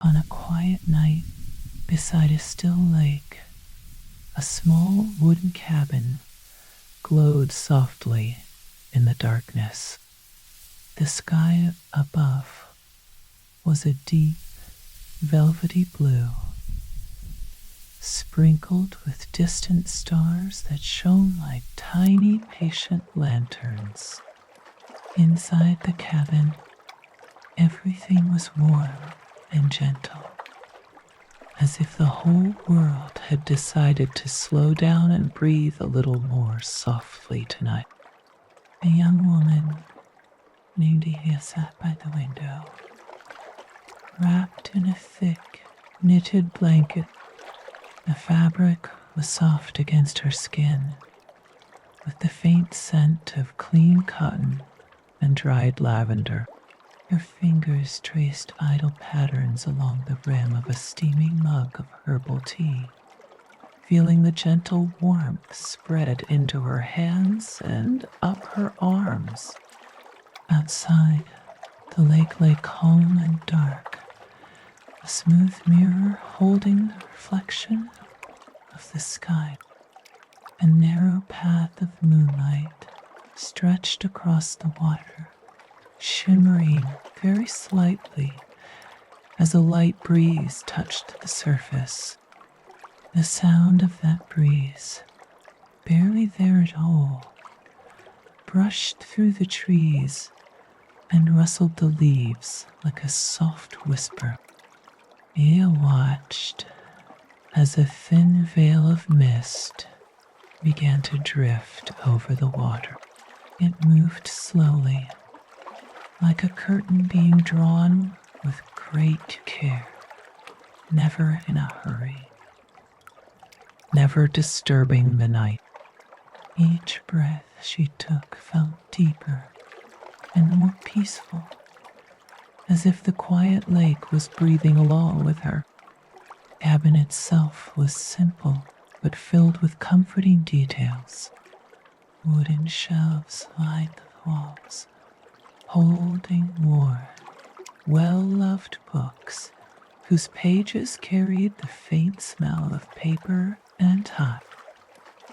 On a quiet night beside a still lake, a small wooden cabin glowed softly in the darkness. The sky above was a deep, velvety blue, sprinkled with distant stars that shone like tiny, patient lanterns. Inside the cabin, everything was warm and gentle, as if the whole world had decided to slow down and breathe a little more softly tonight. A young woman named Eva sat by the window, wrapped in a thick, knitted blanket. The fabric was soft against her skin, with the faint scent of clean cotton and dried lavender. Her fingers traced idle patterns along the rim of a steaming mug of herbal tea, feeling the gentle warmth spread into her hands and up her arms. Outside, the lake lay calm and dark, a smooth mirror holding the reflection of the sky. A narrow path of moonlight stretched across the water, shimmering very slightly as a light breeze touched the surface. The sound of that breeze, barely there at all, brushed through the trees and rustled the leaves like a soft whisper. Ea watched as a thin veil of mist began to drift over the water. It moved slowly, like a curtain being drawn with great care, never in a hurry, never disturbing the night. Each breath she took felt deeper and more peaceful, as if the quiet lake was breathing along with her. The cabin itself was simple, but filled with comforting details. Wooden shelves lined the walls, holding worn, well-loved books whose pages carried the faint smell of paper and time.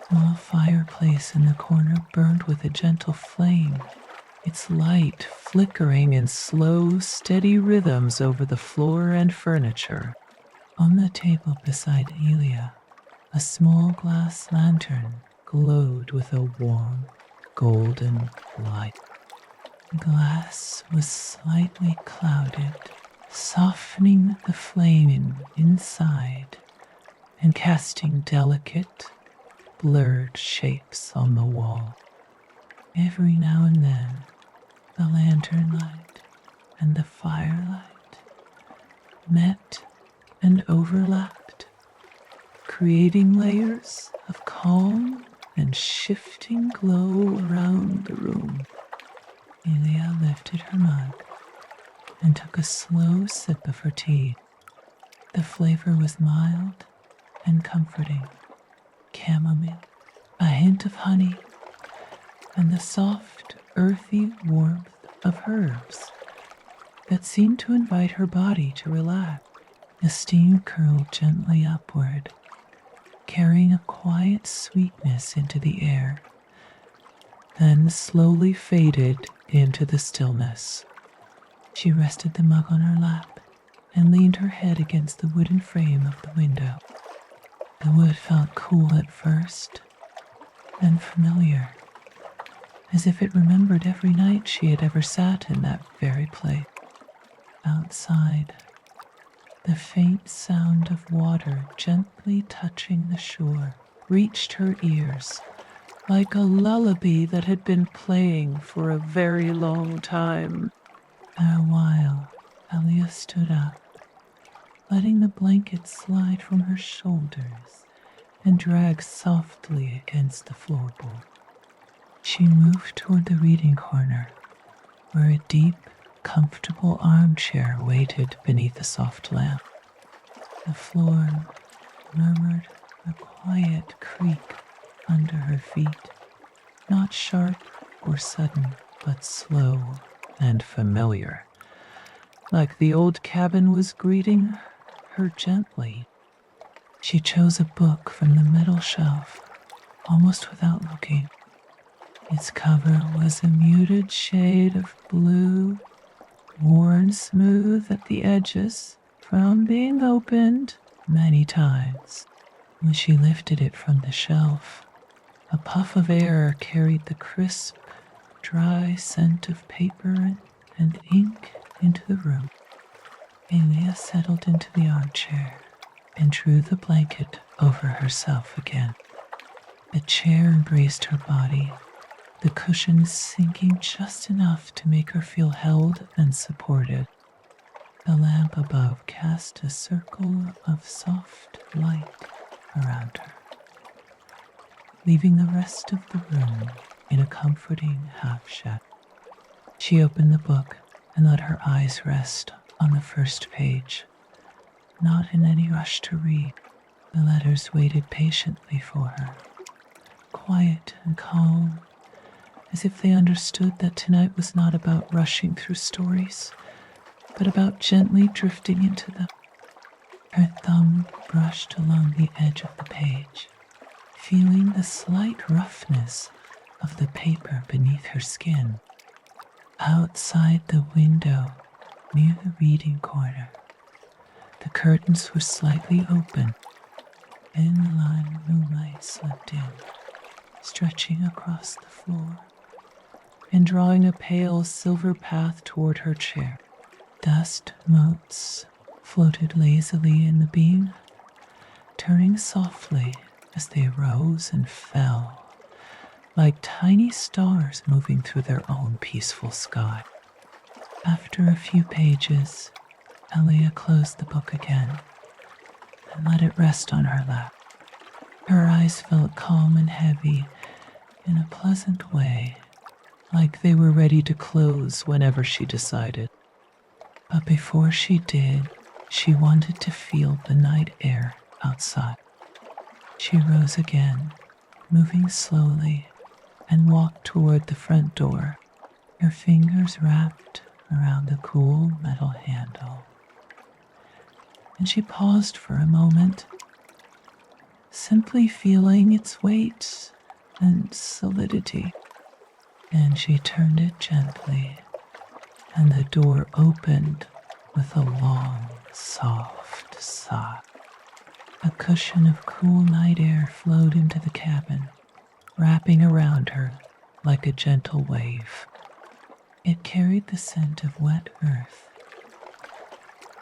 A small fireplace in the corner burned with a gentle flame, its light flickering in slow, steady rhythms over the floor and furniture. On the table beside Elia, a small glass lantern glowed with a warm, golden light. The glass was slightly clouded, softening the flame inside and casting delicate, blurred shapes on the wall. Every now and then, the lantern light and the firelight met and overlapped, creating layers of calm and shifting glow around the room. Elia lifted her mug and took a slow sip of her tea. The flavor was mild and comforting. Chamomile, a hint of honey, and the soft, earthy warmth of herbs that seemed to invite her body to relax. The steam curled gently upward, carrying a quiet sweetness into the air, then slowly faded into the stillness. She rested the mug on her lap and leaned her head against the wooden frame of the window. The wood felt cool at first, then familiar, as if it remembered every night she had ever sat in that very place. Outside, the faint sound of water gently touching the shore reached her ears like a lullaby that had been playing for a very long time. After a while, Elia stood up, letting the blanket slide from her shoulders and drag softly against the floorboard. She moved toward the reading corner, where a deep, comfortable armchair waited beneath a soft lamp. The floor murmured a quiet creak under her feet, not sharp or sudden, but slow and familiar, like the old cabin was greeting her gently. She chose a book from the middle shelf, almost without looking. Its cover was a muted shade of blue, worn smooth at the edges from being opened many times. When she lifted it from the shelf, a puff of air carried the crisp, dry scent of paper and ink into the room. Amelia settled into the armchair and drew the blanket over herself again. The chair embraced her body, the cushions sinking just enough to make her feel held and supported. The lamp above cast a circle of soft light around her, leaving the rest of the room in a comforting half-shadow. She opened the book and let her eyes rest on the first page, not in any rush to read. The letters waited patiently for her, quiet and calm, as if they understood that tonight was not about rushing through stories, but about gently drifting into them. Her thumb brushed along the edge of the page, feeling the slight roughness of the paper beneath her skin. Outside the window, near the reading corner, the curtains were slightly open. Inline moonlight slipped in, stretching across the floor and drawing a pale silver path toward her chair. Dust motes floated lazily in the beam, turning softly as they rose and fell, like tiny stars moving through their own peaceful sky. After a few pages, Elia closed the book again and let it rest on her lap. Her eyes felt calm and heavy in a pleasant way, like they were ready to close whenever she decided. But before she did, she wanted to feel the night air outside. She rose again, moving slowly, and walked toward the front door, her fingers wrapped around the cool metal handle. And she paused for a moment, simply feeling its weight and solidity. Then she turned it gently, and the door opened with a long, soft sigh. A cushion of cool night air flowed into the cabin, wrapping around her like a gentle wave. It carried the scent of wet earth,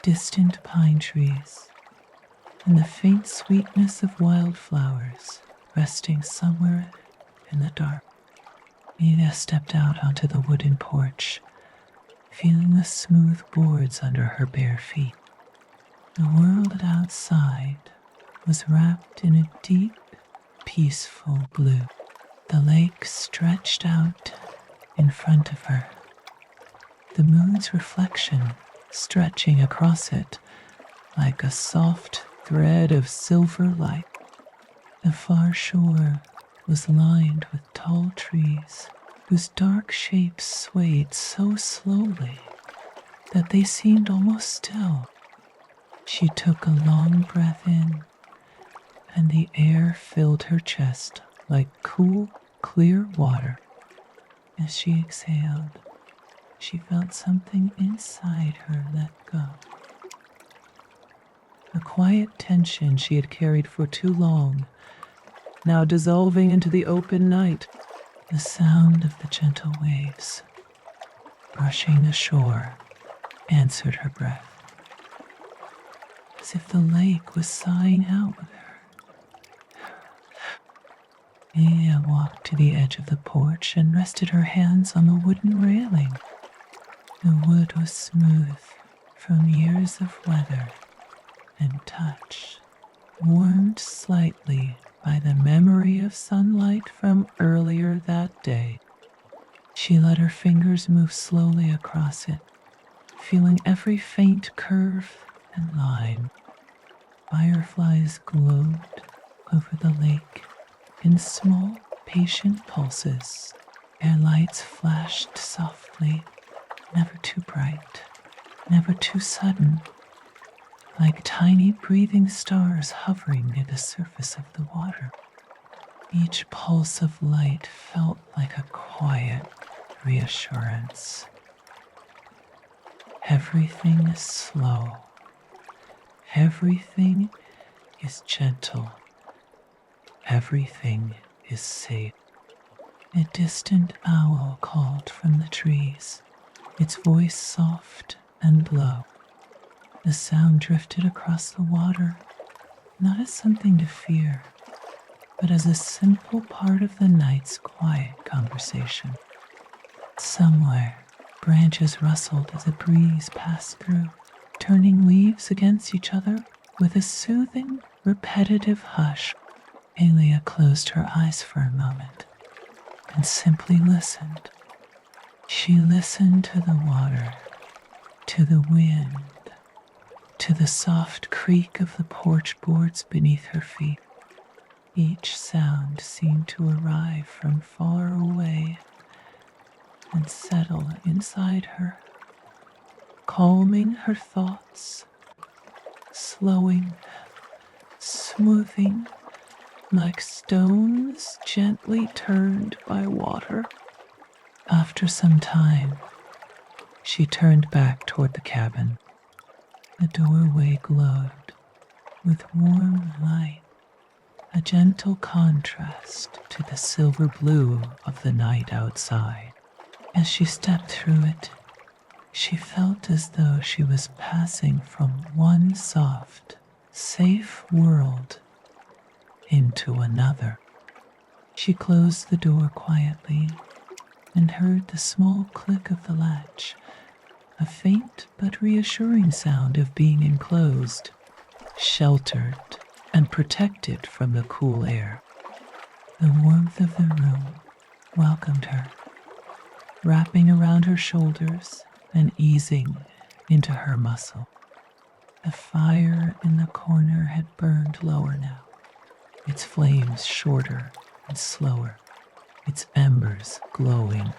distant pine trees, and the faint sweetness of wildflowers resting somewhere in the dark. Amelia stepped out onto the wooden porch, feeling the smooth boards under her bare feet. The world outside was wrapped in a deep, peaceful blue. The lake stretched out in front of her, the moon's reflection stretching across it like a soft thread of silver light. The far shore was lined with tall trees whose dark shapes swayed so slowly that they seemed almost still. She took a long breath in, and the air filled her chest like cool, clear water. As she exhaled, she felt something inside her let go. A quiet tension she had carried for too long, now dissolving into the open night. The sound of the gentle waves brushing the shore answered her breath, as if the lake was sighing out with her. Mia walked to the edge of the porch and rested her hands on the wooden railing. The wood was smooth from years of weather and touch, warmed slightly by the memory of sunlight from earlier that day. She let her fingers move slowly across it, feeling every faint curve and line. Fireflies glowed over the lake in small, patient pulses. Their lights flashed softly, never too bright, never too sudden, like tiny breathing stars hovering near the surface of the water. Each pulse of light felt like a quiet reassurance. Everything is slow. Everything is gentle. Everything is safe. A distant owl called from the trees, its voice soft and low. The sound drifted across the water, not as something to fear, but as a simple part of the night's quiet conversation. Somewhere, branches rustled as a breeze passed through, turning leaves against each other with a soothing, repetitive hush. Alia closed her eyes for a moment and simply listened. She listened to the water, to the wind, to the soft creak of the porch boards beneath her feet. Each sound seemed to arrive from far away and settle inside her, calming her thoughts, slowing, smoothing, like stones gently turned by water. After some time, she turned back toward the cabin. The doorway glowed with warm light, a gentle contrast to the silver blue of the night outside. As she stepped through it, she felt as though she was passing from one soft, safe world into another. She closed the door quietly and heard the small click of the latch, a faint but reassuring sound of being enclosed, sheltered and protected from the cool air. The warmth of the room welcomed her, wrapping around her shoulders and easing into her muscle. The fire in the corner had burned lower now, its flames shorter and slower, its embers glowing,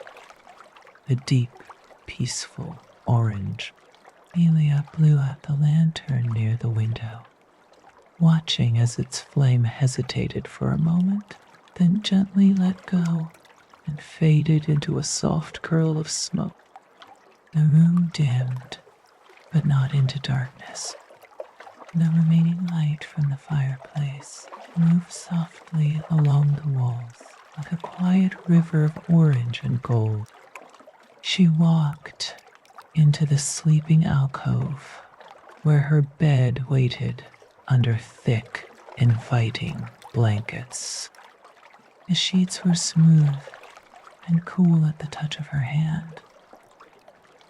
a deep, peaceful orange. Amelia blew out the lantern near the window, watching as its flame hesitated for a moment, then gently let go and faded into a soft curl of smoke. The room dimmed, but not into darkness. The remaining light from the fireplace moved softly along the walls like a quiet river of orange and gold. She walked into the sleeping alcove where her bed waited under thick, inviting blankets. The sheets were smooth and cool at the touch of her hand,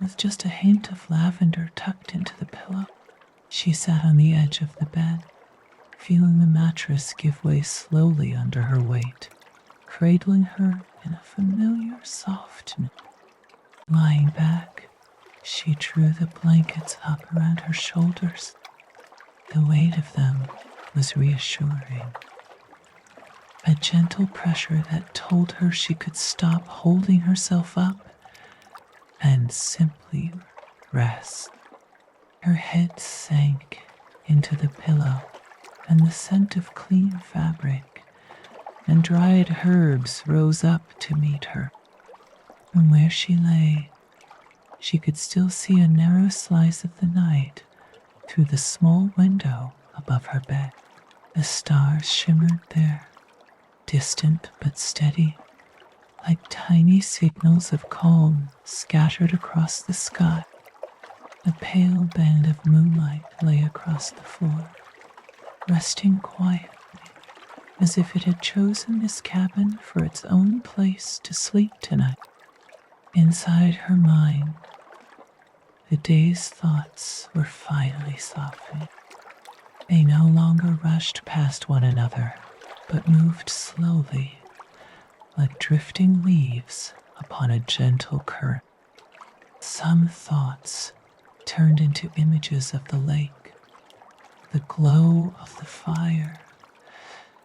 with just a hint of lavender tucked into the pillow. She sat on the edge of the bed, feeling the mattress give way slowly under her weight, cradling her in a familiar softness. Lying back, she drew the blankets up around her shoulders. The weight of them was reassuring, a gentle pressure that told her she could stop holding herself up and simply rest. Her head sank into the pillow, and the scent of clean fabric and dried herbs rose up to meet her. From where she lay, she could still see a narrow slice of the night through the small window above her bed. The stars shimmered there, distant but steady, like tiny signals of calm scattered across the sky. A pale band of moonlight lay across the floor, resting quietly, as if it had chosen this cabin for its own place to sleep tonight. Inside her mind, the day's thoughts were finally softening. They no longer rushed past one another, but moved slowly, like drifting leaves upon a gentle current. Some thoughts turned into images of the lake, the glow of the fire,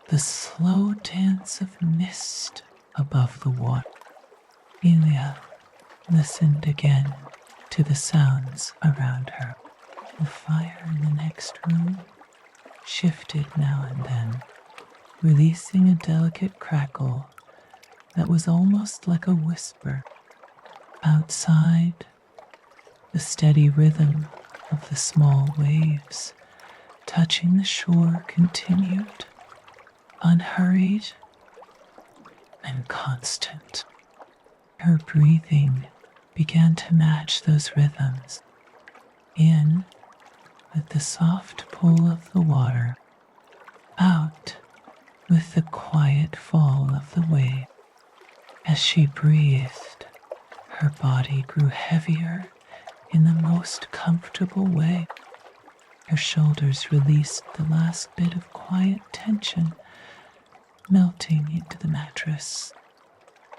the slow dance of mist above the water. Elia listened again to the sounds around her. The fire in the next room shifted now and then, releasing a delicate crackle that was almost like a whisper. Outside, the steady rhythm of the small waves touching the shore continued, unhurried and constant. Her breathing began to match those rhythms, in with the soft pull of the water, out with the quiet fall of the wave. As she breathed, her body grew heavier in the most comfortable way. Her shoulders released the last bit of quiet tension, melting into the mattress.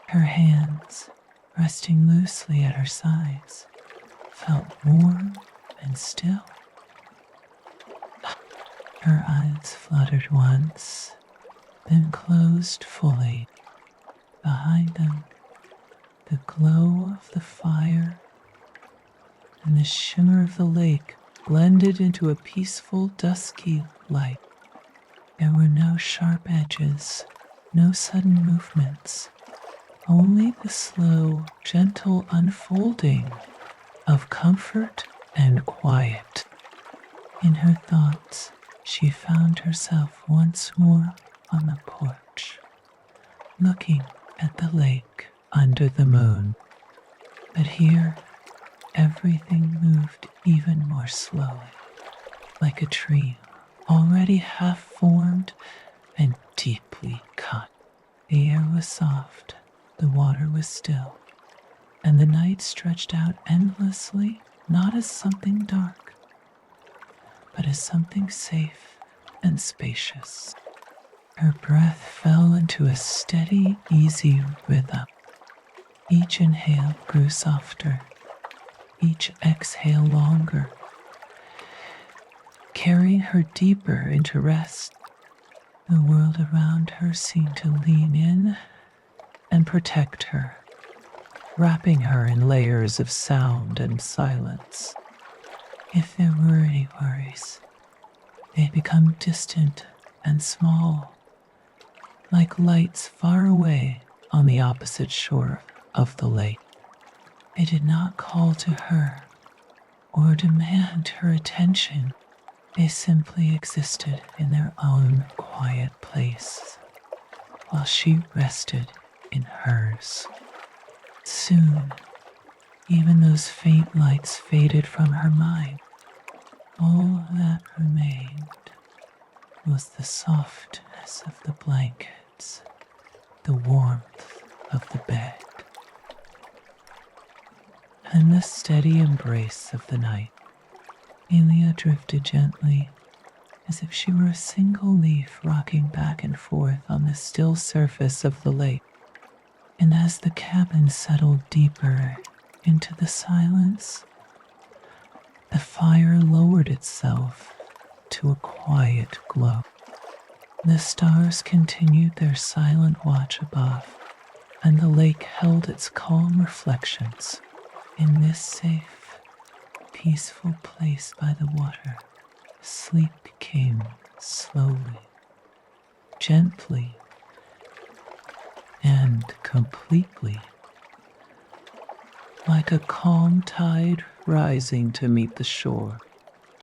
Her hands, resting loosely at her sides, felt warm and still. Her eyes fluttered once, then closed fully. Behind them, the glow of the fire and the shimmer of the lake blended into a peaceful, dusky light. There were no sharp edges, no sudden movements, only the slow, gentle unfolding of comfort and quiet. In her thoughts, she found herself once more on the porch, looking at the lake under the moon. But here, everything moved even more slowly, like a tree already half formed and deeply cut. The air was soft, the water was still, and the night stretched out endlessly, not as something dark, but as something safe and spacious. Her breath fell into a steady, easy rhythm. Each inhale grew softer, each exhale longer, carrying her deeper into rest. The world around her seemed to lean in and protect her, wrapping her in layers of sound and silence. If there were any worries, they'd become distant and small, like lights far away on the opposite shore of the lake. They did not call to her or demand her attention. They simply existed in their own quiet place, while she rested in hers. Soon, even those faint lights faded from her mind. All that remained was the softness of the blankets, the warmth of the bed, and the steady embrace of the night. Elia drifted gently, as if she were a single leaf rocking back and forth on the still surface of the lake. And as the cabin settled deeper into the silence, the fire lowered itself to a quiet glow. The stars continued their silent watch above, and the lake held its calm reflections. In this safe, peaceful place by the water, sleep came slowly, gently, and completely, like a calm tide rising to meet the shore.